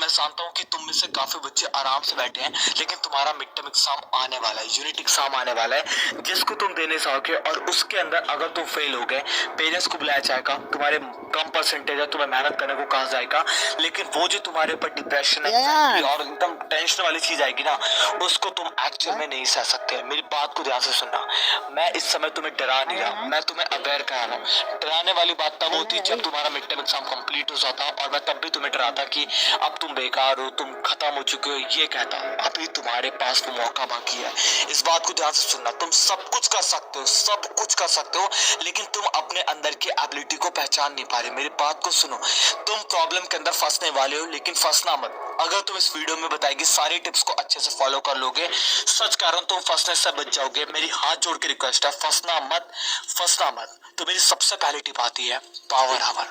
मैं जानता हूँ कि तुम में से काफी बच्चे आराम से बैठे हैं, लेकिन तुम्हारा मिड टर्म एग्जाम आने वाला है, यूनिट एग्जाम आने वाला है, जिसको तुम देने जाओगे और उसके अंदर अगर तुम फेल हो गए, पेरेंट्स को बुलाया जाएगा, तुम्हारे कम परसेंटेज है, तुम्हें मेहनत करने को कहा जाएगा, लेकिन वो जो तुम्हारे ऊपर डिप्रेशन है और एकदम टेंशन वाली चीज आएगी ना, उसको तुम एक्चुअल में नहीं सह सकते। मेरी बात को ध्यान से सुनना, मैं इस समय तुम्हें डरा नहीं रहा, मैं तुम्हें अवेयर करा रहा हूँ। डराने वाली बात तब होती जब तुम्हारा मिड टर्म एग्जाम कंप्लीट हो जाता, और मैं तब भी तुम्हें डराता कि अब तुम बेकार हो, तुम खत्म हो चुके हो, ये कहता। अभी तुम्हारे पास वो मौका बाकी है। इस बात को ध्यान से सुनना, तुम सब कुछ कर सकते हो, सब कुछ कर सकते हो, लेकिन तुम अपने अंदर की एबिलिटी को पहचान नहीं पा रहे। मेरी बात को सुनो, तुम प्रॉब्लम के अंदर फंसने वाले हो, लेकिन फंसना मत। अगर तुम इस वीडियो में बताएगी सारी टिप्स को अच्छे से फॉलो कर लोगे, सच कह रहा हूं, तुम फंसने से बच जाओगे। मेरी हाथ जोड़ के रिक्वेस्ट है, फंसना मत, फंसना मत। तो मेरी सबसे पहली टिप आती है पावर आवर।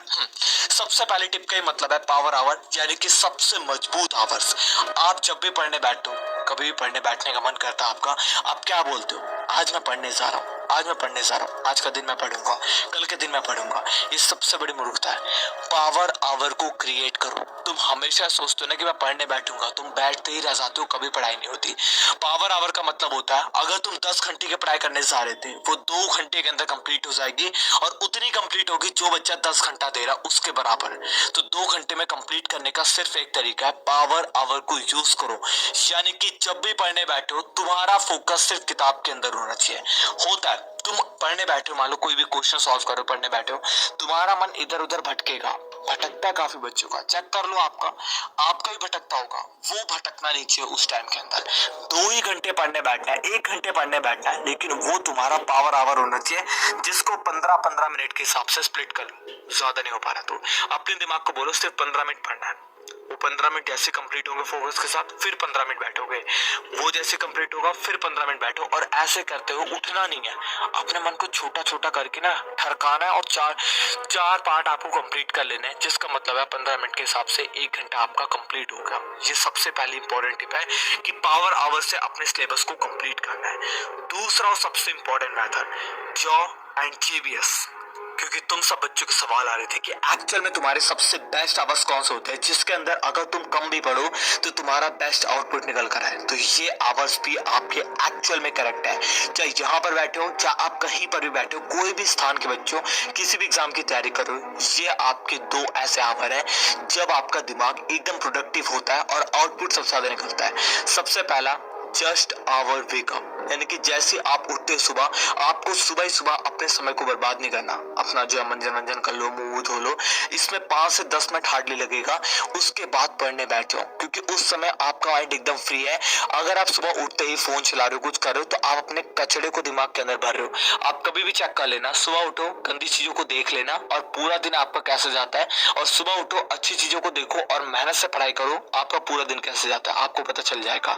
सबसे पहली टिप का ही मतलब है पावर आवर, यानी कि सबसे मजबूत आवर्स। आप जब भी पढ़ने बैठो, कभी भी पढ़ने बैठने का मन करता है आपका, आप क्या बोलते हो? आज मैं पढ़ने जा रहा हूँ, आज मैं पढ़ने जा रहा हूँ, आज का दिन मैं पढ़ूंगा, कल के दिन मैं पढ़ूंगा। ये सबसे बड़ी मूर्खता है। पावर आवर को क्रिएट करो। तुम हमेशा सोचते हो ना कि मैं पढ़ने बैठूंगा, तुम बैठते ही रह जाते हो, कभी पढ़ाई नहीं होती। पावर आवर का मतलब होता है अगर तुम 10 घंटे की पढ़ाई करने जा रहे थे, वो 2 घंटे के अंदर कंप्लीट हो जाएगी, और उतनी कंप्लीट होगी जो बच्चा 10 घंटा दे रहा उसके बराबर। तो 2 घंटे में कंप्लीट करने का सिर्फ एक तरीका है, पावर आवर को यूज करो। यानी कि जब भी पढ़ने बैठो, तुम्हारा फोकस सिर्फ किताब के अंदर होना चाहिए। होता है तुम पढ़ने बैठे हो, मान लो कोई भी क्वेश्चन सॉल्व करो, पढ़ने बैठे हो, तुम्हारा मन इधर उधर भटकेगा, भटकता है काफी बच्चों का, चेक कर लो, आपका भी भटकता होगा। वो भटकना नहीं चाहिए उस टाइम के अंदर। 2 ही घंटे पढ़ने बैठना है, 1 घंटे पढ़ने बैठना है, लेकिन वो तुम्हारा पावर आवर होना चाहिए, जिसको 15-15 मिनट के हिसाब से स्प्लिट कर लो। ज्यादा नहीं हो पा रहा तो अपने दिमाग को बोलो सिर्फ 15 मिनट पढ़ना है। वो 15 मिनट जैसे कंप्लीट होंगे फोकस के साथ, फिर 15 मिनट बैठोगे, वो जैसे कंप्लीट होगा फिर 15 मिनट बैठो, और ऐसे करते हुए उठना नहीं है। अपने मन को छोटा छोटा करके ना ठरकाना है, और चार पार्ट आपको कंप्लीट कर लेने हैं, जिसका मतलब है 15 मिनट के हिसाब से 1 घंटा आपका कंप्लीट होगा। ये सबसे पहली इंपॉर्टेंट टिप है कि पावर आवर से अपने सिलेबस को कंप्लीट करना है। दूसरा और सबसे important method, jaw and GBS. क्योंकि तुम सब बच्चों के सवाल आ रहे थे कि एक्चुअल में तुम्हारे सबसे बेस्ट आवर्स कौन से होते हैं, जिसके अंदर अगर तुम कम भी पढ़ो तो तुम्हारा बेस्ट आउटपुट निकल कर आए। तो ये आवर्स भी आपके एक्चुअल में करेक्ट है। चाहे यहाँ पर बैठे हो, चाहे आप कहीं पर भी बैठे हो, कोई भी स्थान के बच्चों, किसी भी एग्जाम की तैयारी करो, ये आपके 2 ऐसे आवर है जब आपका दिमाग एकदम प्रोडक्टिव होता है और आउटपुट सबसे ज्यादा निकलता है। सबसे पहला, जस्ट आवर वेकअप, यानी कि जैसे आप उठते हो सुबह, आपको सुबह ही सुबह अपने समय को बर्बाद नहीं करना। अपना जो है मनोरंजन कर लो, मुंह धो लो, इसमें 5 से 10 मिनट हार्डली लगेगा। उसके बाद पढ़ने बैठ जाओ, क्योंकि उस समय आपका माइंड एकदम फ्री है। अगर आप सुबह उठते ही फोन चला रहे हो, कुछ कर रहे हो, तो आप अपने कचड़े को दिमाग के अंदर भर रहे हो। आप कभी भी चेक कर लेना, सुबह उठो, गंदी चीजों को देख लेना और पूरा दिन आपका कैसे जाता है, और सुबह उठो, अच्छी चीजों को देखो और मेहनत से पढ़ाई करो, आपका पूरा दिन कैसे जाता है आपको पता चल जाएगा।